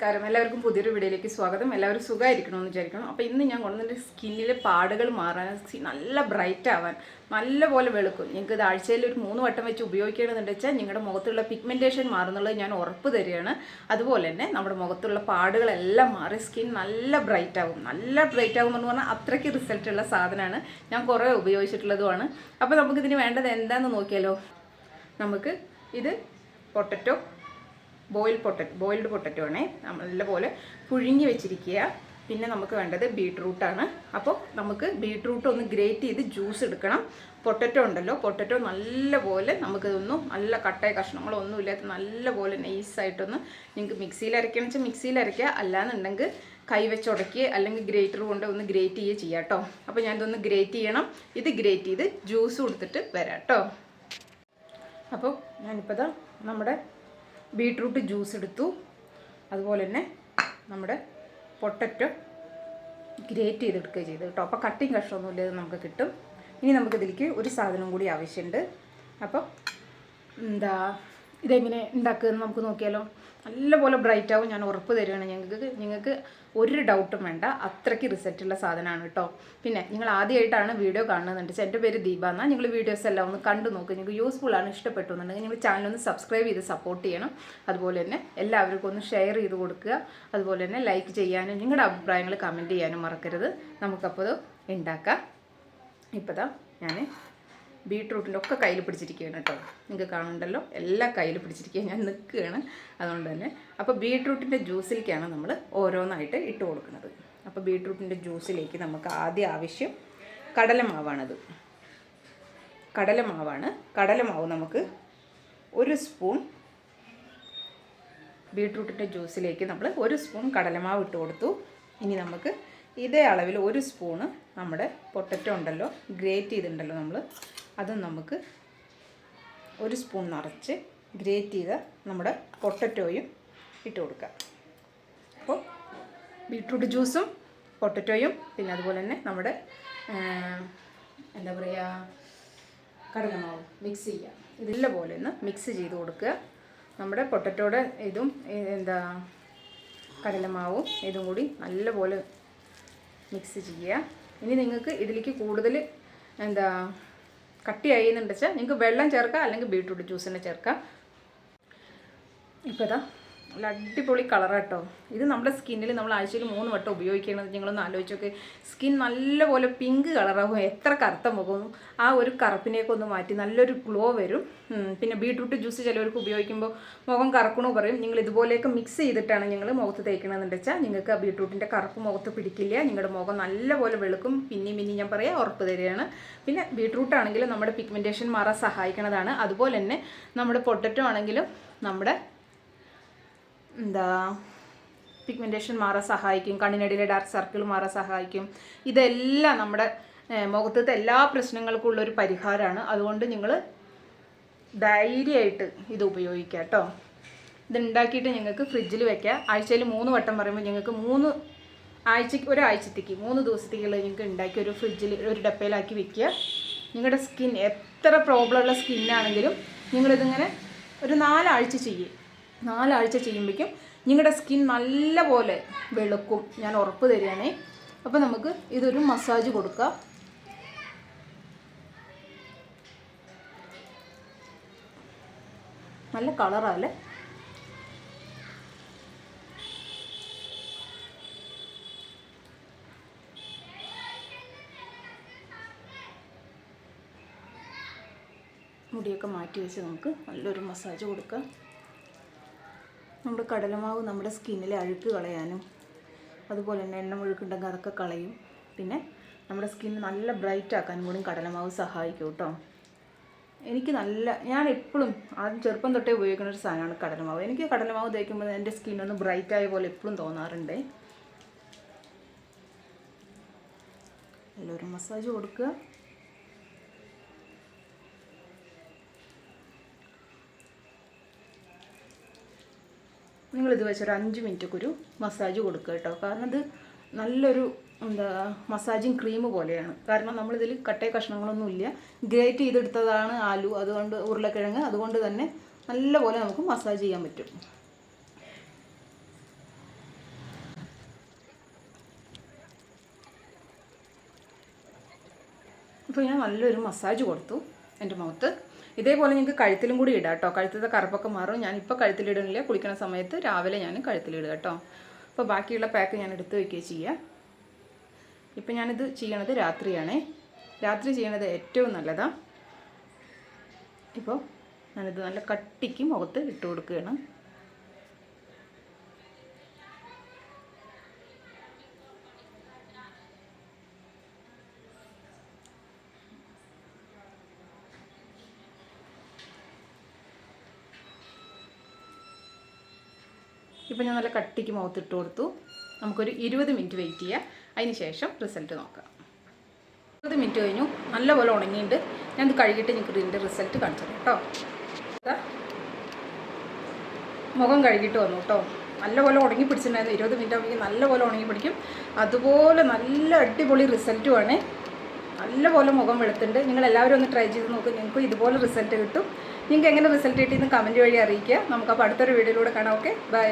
നമസ്കാരം. എല്ലാവർക്കും പുതിയൊരു വീഡിയോയിലേക്ക് സ്വാഗതം. എല്ലാവരും സുഖമായിരിക്കണമെന്ന് വിചാരിക്കണം. അപ്പോൾ ഇന്ന് ഞാൻ കൊണ്ടുവന്നിട്ട് സ്കിന്നിലെ പാടുകൾ മാറാൻ, നല്ല ബ്രൈറ്റ് ആവാൻ, നല്ലപോലെ വെളുക്കും. നിങ്ങൾക്ക് ഇത് ആഴ്ചയിൽ ഒരു 3 വട്ടം വെച്ച് ഉപയോഗിക്കണമെന്ന് വെച്ചാൽ നിങ്ങളുടെ മുഖത്തുള്ള പിഗ്മെൻറ്റേഷൻ മാറുന്നുള്ളത് ഞാൻ ഉറപ്പ് തരികയാണ്. അതുപോലെ തന്നെ നമ്മുടെ മുഖത്തുള്ള പാടുകളെല്ലാം മാറി സ്കിൻ നല്ല ബ്രൈറ്റ് ആവും. നല്ല ബ്രൈറ്റ് ആകും എന്ന് പറഞ്ഞാൽ അത്രയ്ക്ക് റിസൾട്ടുള്ള സാധനമാണ്. ഞാൻ കുറേ ഉപയോഗിച്ചിട്ടുള്ളതുമാണ്. അപ്പോൾ നമുക്കിതിന് വേണ്ടത് എന്താണെന്ന് നോക്കിയാലോ. നമുക്ക് ഇത് പൊട്ടറ്റോ, ബോയിൽഡ് പൊട്ടറ്റോ ആണേ, നല്ലപോലെ പുഴുങ്ങി വെച്ചിരിക്കുക. പിന്നെ നമുക്ക് വേണ്ടത് ബീട്രൂട്ടാണ്. അപ്പോൾ നമുക്ക് ബീട്രൂട്ട് ഒന്ന് ഗ്രേറ്റ് ചെയ്ത് ജ്യൂസ് എടുക്കണം. പൊട്ടറ്റോ ഉണ്ടല്ലോ, പൊട്ടറ്റോ നല്ലപോലെ നമുക്കിതൊന്നും നല്ല കട്ടായ കഷ്ണങ്ങളൊന്നും ഇല്ലാത്ത നല്ലപോലെ നൈസായിട്ടൊന്ന് നിങ്ങൾക്ക് മിക്സിയിൽ അരയ്ക്കണം വെച്ചാൽ മിക്സിയിൽ അരയ്ക്കുക, അല്ലാന്നുണ്ടെങ്കിൽ കൈ വെച്ച് ഉടക്കി അല്ലെങ്കിൽ ഗ്രേറ്റർ കൊണ്ട് ഒന്ന് ഗ്രേറ്റ് ചെയ്യുക ചെയ്യാം കേട്ടോ. അപ്പോൾ ഞാനിതൊന്ന് ഗ്രേറ്റ് ചെയ്യണം. ഇത് ഗ്രേറ്റ് ചെയ്ത് ജ്യൂസ് കൊടുത്തിട്ട് വരാം കേട്ടോ. അപ്പോൾ ഞാനിപ്പോൾ ദാ നമ്മുടെ ബീട്രൂട്ട് ജ്യൂസ് എടുത്തു. അതുപോലെ തന്നെ നമ്മുടെ പൊട്ടറ്റോ ഗ്രേറ്റ് ചെയ്തെടുക്കുക ചെയ്തു കേട്ടോ. അപ്പോൾ കട്ടിങ് കഷ്ണമൊന്നുമില്ല, ഇത് നമുക്ക് കിട്ടും. ഇനി നമുക്കിതിലേക്ക് ഒരു സാധനം കൂടി ആവശ്യമുണ്ട്. അപ്പോൾ ഇതെങ്ങനെ ഉണ്ടാക്കുകയെന്ന് നമുക്ക് നോക്കിയാലോ. നല്ലപോലെ ബ്രൈറ്റ് ആവും, ഞാൻ ഉറപ്പ് തരുകയാണ്. നിങ്ങൾക്ക് ഒരു ഡൗട്ടും വേണ്ട, അത്രയ്ക്ക് റിസൾട്ടുള്ള സാധനമാണ് കേട്ടോ. പിന്നെ നിങ്ങൾ ആദ്യമായിട്ടാണ് വീഡിയോ കാണുന്നുണ്ട്, എൻ്റെ പേര് ദീപ എന്നാൽ. നിങ്ങൾ വീഡിയോസ് എല്ലാം ഒന്ന് കണ്ടു നോക്കുക. നിങ്ങൾക്ക് യൂസ്ഫുൾ ആണ്, ഇഷ്ടപ്പെട്ടു എന്നുണ്ടെങ്കിൽ നിങ്ങൾ ചാനലൊന്ന് സബ്സ്ക്രൈബ് ചെയ്ത് സപ്പോർട്ട് ചെയ്യണം. അതുപോലെ തന്നെ എല്ലാവർക്കും ഒന്ന് ഷെയർ ചെയ്ത് കൊടുക്കുക. അതുപോലെ തന്നെ ലൈക്ക് ചെയ്യാനും നിങ്ങളുടെ അഭിപ്രായങ്ങൾ കമൻറ്റ് ചെയ്യാനും മറക്കരുത്. നമുക്കപ്പോൾ ഉണ്ടാക്കാം. ഇപ്പോൾ ദാ ഞാൻ ബീട്രൂട്ടിൻ്റെ ഒക്കെ കയ്യിൽ പിടിച്ചിരിക്കുകയാണ് കേട്ടോ. നിങ്ങൾക്ക് കാണുന്നുണ്ടല്ലോ, എല്ലാം കയ്യിൽ പിടിച്ചിരിക്കുക, ഞാൻ നിൽക്കുകയാണ്. അതുകൊണ്ട് തന്നെ അപ്പോൾ ബീട്രൂട്ടിൻ്റെ ജ്യൂസിലേക്കാണ് നമ്മൾ ഓരോന്നായിട്ട് ഇട്ട് കൊടുക്കുന്നത്. അപ്പോൾ ബീട്രൂട്ടിൻ്റെ ജ്യൂസിലേക്ക് നമുക്ക് ആദ്യം ആവശ്യം കടലമാവാണത്. കടലമാവ് നമുക്ക് 1 സ്പൂൺ ബീട്രൂട്ടിൻ്റെ ജ്യൂസിലേക്ക് നമ്മൾ 1 സ്പൂൺ കടലമാവ് ഇട്ട് കൊടുത്തു. ഇനി നമുക്ക് ഇതേ അളവിൽ 1 സ്പൂണ് നമ്മുടെ പൊട്ടറ്റോ ഉണ്ടല്ലോ, ഗ്രേറ്റ് ചെയ്തിട്ടുണ്ടല്ലോ നമ്മൾ, അതും നമുക്ക് 1 സ്പൂൺ നിറച്ച് ഗ്രേറ്റ് ചെയ്ത നമ്മുടെ പൊട്ടറ്റോയും ഇട്ട് കൊടുക്കുക. അപ്പോൾ ബീട്രൂട്ട് ജ്യൂസും പൊട്ടറ്റോയും പിന്നെ അതുപോലെ തന്നെ നമ്മുടെ കടലമാവും മിക്സ് ചെയ്യുക. ഇതില്ല പോലെ ഒന്ന് മിക്സ് ചെയ്ത് കൊടുക്കുക. നമ്മുടെ പൊട്ടറ്റോയുടെ ഇതും കടലമാവും ഇതും കൂടി നല്ലപോലെ മിക്സ് ചെയ്യുക. ഇനി നിങ്ങൾക്ക് ഇതിലേക്ക് കൂടുതൽ കട്ടിയായി എന്നുണ്ടെന്ന് വെച്ചാൽ നിങ്ങൾക്ക് വെള്ളം ചേർക്കാം, അല്ലെങ്കിൽ ബീട്രൂട്ട് ജ്യൂസ് തന്നെ ചേർക്കാം. ഇപ്പോൾ ഇതാ നല്ല അടിപൊളി കളറാട്ടോ. ഇത് നമ്മുടെ സ്കിന്നിൽ നമ്മൾ ആഴ്ചയിൽ 3 വട്ടം ഉപയോഗിക്കുന്നത്. നിങ്ങളൊന്ന് ആലോചിച്ചൊക്കെ, സ്കിൻ നല്ലപോലെ പിങ്ക് കളറാകും. എത്ര കറുത്ത മുഖവും ആ ഒരു കറുപ്പിനെയൊക്കെ ഒന്ന് മാറ്റി നല്ലൊരു ഗ്ലോ വരും. പിന്നെ ബീട്രൂട്ട് ജ്യൂസ് ചിലവർക്ക് ഉപയോഗിക്കുമ്പോൾ മുഖം കറക്കണോ പറയും. നിങ്ങൾ ഇതുപോലെയൊക്കെ മിക്സ് ചെയ്തിട്ടാണ് നിങ്ങൾ മുഖത്ത് തേക്കണമെന്ന് വെച്ചാൽ നിങ്ങൾക്ക് ആ ബീട്രൂട്ടിൻ്റെ കറുപ്പ് മുഖത്ത് പിടിക്കില്ല. നിങ്ങളുടെ മുഖം നല്ലപോലെ വെളുക്കും. പിന്നെയും ഞാൻ പറയാം, ഉറപ്പ് തരികയാണ്. പിന്നെ ബീട്രൂട്ട് ആണെങ്കിലും നമ്മുടെ പിഗ്മെൻറ്റേഷൻ മാറാൻ സഹായിക്കുന്നതാണ്. അതുപോലെ തന്നെ നമ്മുടെ പൊട്ടറ്റോ ആണെങ്കിലും നമ്മുടെ പിഗ്മെൻറ്റേഷൻ മാറാൻ സഹായിക്കും. കണ്ണിനടിയിലെ ഡാർക്ക് സർക്കിൾ മാറാൻ സഹായിക്കും. ഇതെല്ലാം നമ്മുടെ മുഖത്തത്തെ എല്ലാ പ്രശ്നങ്ങൾക്കും ഉള്ളൊരു പരിഹാരമാണ്. അതുകൊണ്ട് നിങ്ങൾ ധൈര്യമായിട്ട് ഇത് ഉപയോഗിക്കുക കേട്ടോ. ഇതുണ്ടാക്കിയിട്ട് നിങ്ങൾക്ക് ഫ്രിഡ്ജിൽ വെക്കുക. ആഴ്ചയിൽ 3 വട്ടം പറയുമ്പോൾ നിങ്ങൾക്ക് ഒരാഴ്ചത്തേക്ക് 3 ദിവസത്തേക്കുള്ള നിങ്ങൾക്ക് ഉണ്ടാക്കി ഒരു ഫ്രിഡ്ജിൽ ഒരു ഡപ്പയിലാക്കി വെക്കുക. നിങ്ങളുടെ സ്കിൻ എത്ര പ്രോബ്ലം ഉള്ള സ്കിന്നാണെങ്കിലും നിങ്ങളിതിങ്ങനെ ഒരു 4 ആഴ്ച ചെയ്യും. 4 ആഴ്ച ചെയ്യുമ്പോഴേക്കും നിങ്ങളുടെ സ്കിൻ നല്ലപോലെ വെളുക്കും, ഞാൻ ഉറപ്പ് തരികയാണേ. അപ്പോൾ നമുക്ക് ഇതൊരു മസാജ് കൊടുക്കാം. നല്ല കളറല്ലേ. മുടിയൊക്കെ മാറ്റി വെച്ച് നമുക്ക് നല്ലൊരു മസാജ് കൊടുക്കാം. നമ്മുടെ കടലമാവ് നമ്മുടെ സ്കിന്നിലെ അഴുക്ക് കളയാനും അതുപോലെ തന്നെ എണ്ണ മുഴുക്കുണ്ടെങ്കിൽ അതൊക്കെ കളയും. പിന്നെ നമ്മുടെ സ്കിൻ നല്ല ബ്രൈറ്റ് ആക്കാനും കൂടി കടലമാവ് സഹായിക്കും കേട്ടോ. ഞാൻ എപ്പോഴും ആദ്യം ചെറുപ്പം തൊട്ടേ ഉപയോഗിക്കുന്ന ഒരു സാധനമാണ് കടലമാവ്. എനിക്ക് കടലമാവ് തേക്കുമ്പോൾ എൻ്റെ സ്കിന്നൊന്ന് ബ്രൈറ്റ് ആയ പോലെ എപ്പോഴും തോന്നാറുണ്ട്. നല്ലൊരു മസാജ് കൊടുക്കുക. നിങ്ങളിത് വെച്ചൊരു 5 മിനിറ്റൊക്കെ ഒരു മസാജ് കൊടുക്കുക കേട്ടോ. കാരണം ഇത് നല്ലൊരു മസാജിങ് ക്രീം പോലെയാണ്. കാരണം നമ്മളിതിൽ കട്ടയ കഷ്ണങ്ങളൊന്നുമില്ല, ഗ്രേറ്റ് ചെയ്തെടുത്തതാണ് ആലു, അതുകൊണ്ട് ഉരുളക്കിഴങ്ങ്, അതുകൊണ്ട് തന്നെ നല്ലപോലെ നമുക്ക് മസാജ് ചെയ്യാൻ പറ്റും. അപ്പോൾ ഞാൻ നല്ലൊരു മസാജ് കൊടുത്തു എൻ്റെ മുഖത്ത്. ഇതേപോലെ നിങ്ങൾക്ക് കഴുത്തിലും കൂടി ഇടാം കേട്ടോ. കഴുത്തത്തെ കറുപ്പൊക്കെ മാറും. ഞാനിപ്പോൾ കഴുത്തിലിടുന്നില്ല, കുളിക്കുന്ന സമയത്ത് രാവിലെ ഞാൻ കഴുത്തിലിടുക കേട്ടോ. അപ്പോൾ ബാക്കിയുള്ള പാക്ക് ഞാൻ എടുത്ത് വയ്ക്കുകയും ചെയ്യാം. ഇപ്പം ഞാനിത് ചെയ്യണത് രാത്രിയാണേ. രാത്രി ചെയ്യണത് ഏറ്റവും നല്ലതാണ്. ഇപ്പോൾ ഞാനിത് നല്ല കട്ടിക്ക് മുഖത്ത് ഇട്ട് കൊടുക്കുകയാണ്. ഇപ്പം ഞാൻ നല്ല കട്ടിക്ക് മുഖത്തിട്ട് കൊടുത്തു. നമുക്കൊരു 20 മിനിറ്റ് വെയിറ്റ് ചെയ്യാം. അതിന് ശേഷം റിസൾട്ട് നോക്കാം. 20 മിനിറ്റ് കഴിഞ്ഞു. നല്ലപോലെ ഉണങ്ങിയിട്ട് ഞാനിത് കഴുകിയിട്ട് നിങ്ങൾക്ക് ഇതിൻ്റെ റിസൾട്ട് കാണിച്ചു തരാം കേട്ടോ. മുഖം കഴുകിയിട്ട് വന്നു കേട്ടോ. നല്ലപോലെ ഉണങ്ങി പിടിച്ചിട്ടുണ്ടായിരുന്നു. 20 മിനിറ്റ് ആകുമ്പോൾ നല്ലപോലെ ഉണങ്ങി പിടിക്കും. അതുപോലെ നല്ല അടിപൊളി റിസൾട്ടുമാണ്. നല്ലപോലെ മുഖം വെളുത്തുണ്ട്. നിങ്ങളെല്ലാവരും ഒന്ന് ട്രൈ ചെയ്ത് നോക്കും. നിങ്ങൾക്ക് ഇതുപോലെ റിസൾട്ട് കിട്ടും. നിങ്ങൾക്ക് എങ്ങനെ റിസൾട്ട് കിട്ടിയെന്ന് കമൻറ്റ് വഴി അറിയിക്കുക. നമുക്കപ്പോൾ അടുത്തൊരു വീഡിയോയിലൂടെ കാണാം. Okay, by.